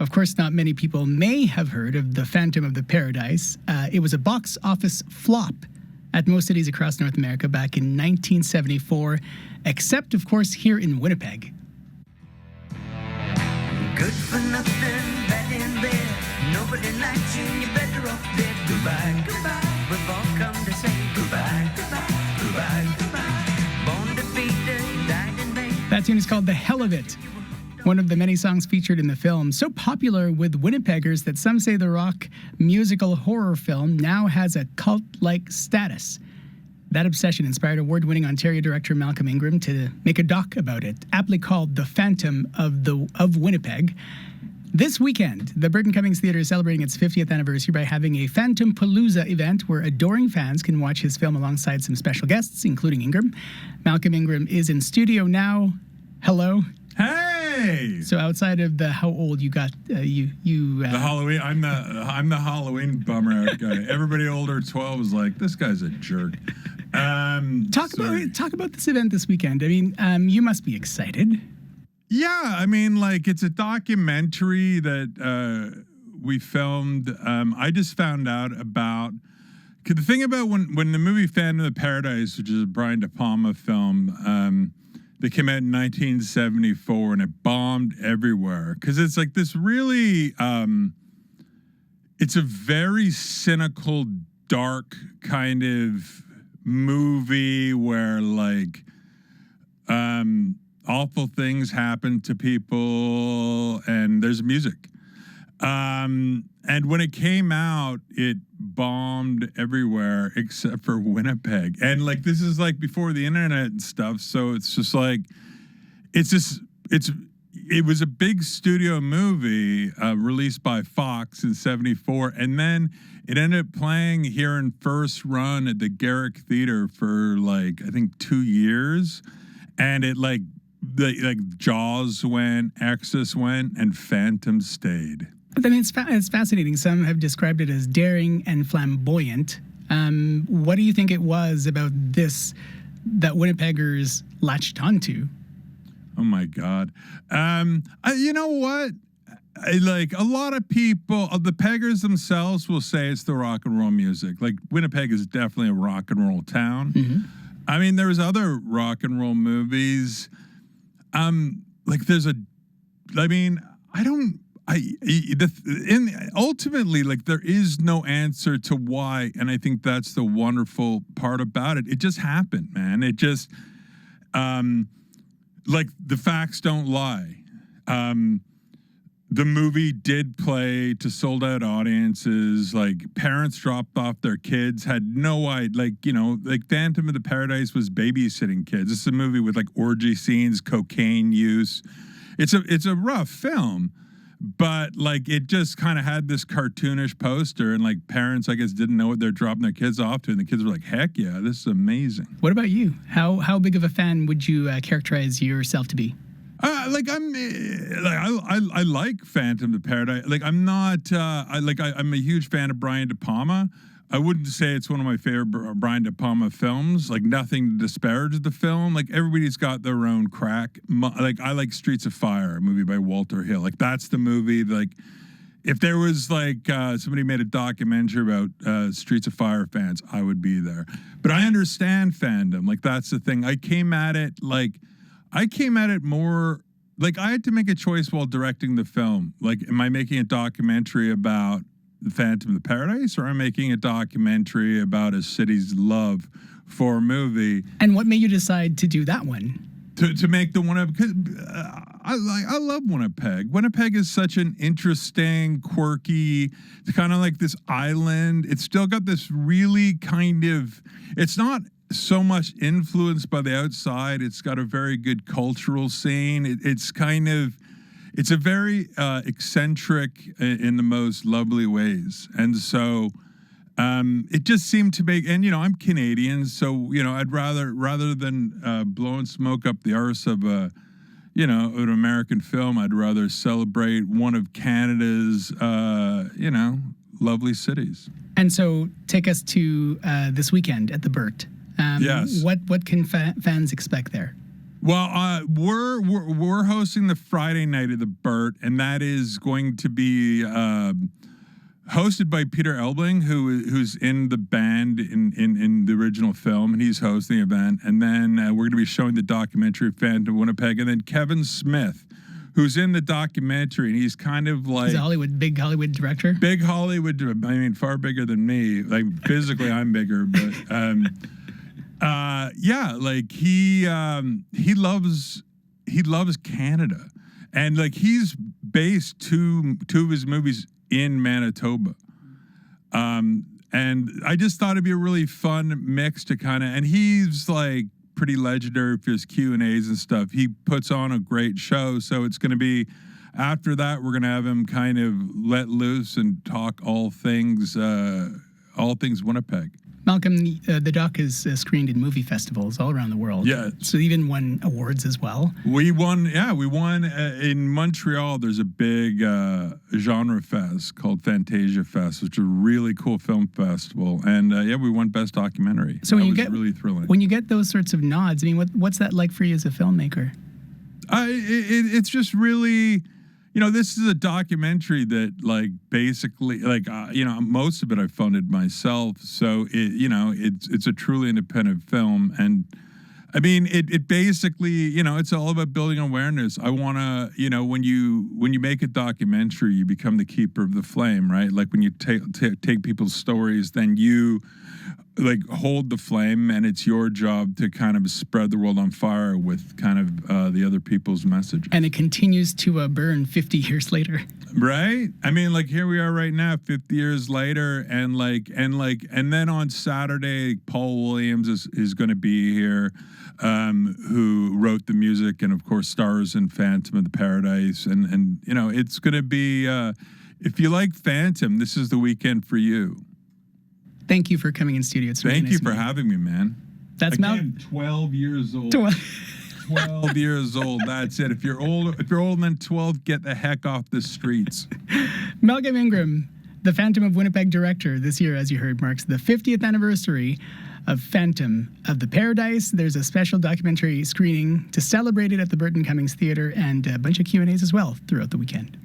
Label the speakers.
Speaker 1: Of course, not many people may have heard of The Phantom of the Paradise. It was a box office flop at most cities across North America back in 1974, except, of course, here in Winnipeg.
Speaker 2: Good for nothing, bad in bed. Nobody likes you, you're better off dead. Goodbye, goodbye. We've all come to say goodbye, goodbye, goodbye, goodbye. Born defeated, died in vain.
Speaker 1: That tune is called The Hell of It, one of the many songs featured in the film, so popular with Winnipeggers that some say the rock musical horror film now has a cult-like status. That obsession inspired award-winning Ontario director Malcolm Ingram to make a doc about it, aptly called The Phantom of Winnipeg. This weekend, the Burton Cummings Theatre is celebrating its 50th anniversary by having a Phantom Palooza event where adoring fans can watch his film alongside some special guests, including Ingram. Malcolm Ingram is in studio now. Hello.
Speaker 3: Hey!
Speaker 1: So outside of the how old you got,
Speaker 3: The Halloween. I'm the Halloween bummer out guy. Everybody older 12 is like, this guy's a jerk.
Speaker 1: Talk about this event this weekend. I mean, you must be excited.
Speaker 3: Yeah, I mean, like, it's a documentary that we filmed. I just found out about. The thing about when the movie Phantom of the Paradise, which is a Brian De Palma film, that came out in 1974 and it bombed everywhere because it's like this really, it's a very cynical, dark kind of movie where like awful things happen to people and there's music. And when it came out, it bombed everywhere except for Winnipeg. And like, this is like before the internet and stuff. So it's just like, it was a big studio movie released by Fox in 74. And then it ended up playing here in first run at the Garrick Theater for like, I think 2 years. And it like Jaws went, Exorcist went, and Phantom stayed.
Speaker 1: I mean, it's fascinating. Some have described it as daring and flamboyant. What do you think it was about this that Winnipeggers latched onto?
Speaker 3: Oh my God. You know what? Like a lot of people, the peggers themselves will say it's the rock and roll music. Like Winnipeg is definitely a rock and roll town. Mm-hmm. I mean, there's other rock and roll movies. Ultimately, like there is no answer to why, and I think that's the wonderful part about it. It just happened, man. It just, like the facts don't lie. The movie did play to sold out audiences. Like parents dropped off their kids, had no idea. Like Phantom of the Paradise was babysitting kids. This is a movie with like orgy scenes, cocaine use. It's a rough film, but like it just kind of had this cartoonish poster, and like parents, I guess, didn't know what they're dropping their kids off to, and the kids were like, "Heck yeah, this is amazing."
Speaker 1: What about you? How big of a fan would you characterize yourself to be?
Speaker 3: I like Phantom of the Paradise. Like I'm not. I'm a huge fan of Brian De Palma. I wouldn't say it's one of my favorite Brian De Palma films. Like nothing to disparage the film. Like everybody's got their own crack. Like I like Streets of Fire, a movie by Walter Hill. Like that's the movie. Like if there was like somebody made a documentary about Streets of Fire fans, I would be there. But I understand fandom. Like that's the thing. I came at it more like I had to make a choice while directing the film. Like, am I making a documentary about the Phantom of the Paradise, or am I making a documentary about a city's love for a movie?
Speaker 1: And what made you decide to do that one?
Speaker 3: To make the one, because I love Winnipeg. Winnipeg is such an interesting, quirky, it's kind of like this island. It's still got this really kind of, it's not so much influenced by the outside. It's got a very good cultural scene. It's a very eccentric in the most lovely ways. And so it just seemed to make, and, I'm Canadian, so, I'd rather than blowing smoke up the arse of an American film, I'd rather celebrate one of Canada's, lovely cities.
Speaker 1: And so take us to this weekend at the Burt.
Speaker 3: Yes.
Speaker 1: What can fans expect there?
Speaker 3: Well, we're hosting the Friday night at the Burt, and that is going to be hosted by Peter Elbling, who's in the band in the original film, and he's hosting the event. And then we're going to be showing the documentary Phantom Winnipeg, and then Kevin Smith, who's in the documentary, and he's kind of like
Speaker 1: He's a big Hollywood director.
Speaker 3: Big Hollywood. I mean, far bigger than me. Like physically, I'm bigger, but yeah, like he loves Canada, and like he's based two of his movies in Manitoba. And I just thought it'd be a really fun mix to kind of, and he's like pretty legendary for his Q&As and stuff. He puts on a great show. So it's going to be, after that, we're going to have him kind of let loose and talk all things Winnipeg.
Speaker 1: Malcolm, the doc is screened in movie festivals all around the world.
Speaker 3: Yeah.
Speaker 1: So even won awards as well.
Speaker 3: We won in Montreal. There's a big genre fest called Fantasia Fest, which is a really cool film festival. And we won Best Documentary.
Speaker 1: So when
Speaker 3: really thrilling.
Speaker 1: When you get those sorts of nods, I mean, what's that like for you as a filmmaker?
Speaker 3: It's just really, this is a documentary that like basically like, most of it I funded myself. So it's a truly independent film. And I mean, it basically, it's all about building awareness. I want to, when you make a documentary, you become the keeper of the flame, right? Like when you take people's stories, then you like hold the flame, and it's your job to kind of spread the world on fire with kind of the other people's message.
Speaker 1: And it continues to burn 50 years later.
Speaker 3: Right? I mean, like here we are right now, 50 years later, and then on Saturday, Paul Williams is going to be here, who wrote the music and of course stars in Phantom of the Paradise, and it's going to be if you like Phantom, this is the weekend for you.
Speaker 1: Thank you for coming in studio. It's really
Speaker 3: Thank
Speaker 1: nice
Speaker 3: you for having me, man.
Speaker 1: That's
Speaker 3: Again, 12 years old. 12 years old. That's it. If you're older than 12, get the heck off the streets.
Speaker 1: Malcolm Ingram, the Phantom of Winnipeg director, this year, as you heard, marks the 50th anniversary of Phantom of the Paradise. There's a special documentary screening to celebrate it at the Burton Cummings Theatre, and a bunch of Q&As as well throughout the weekend.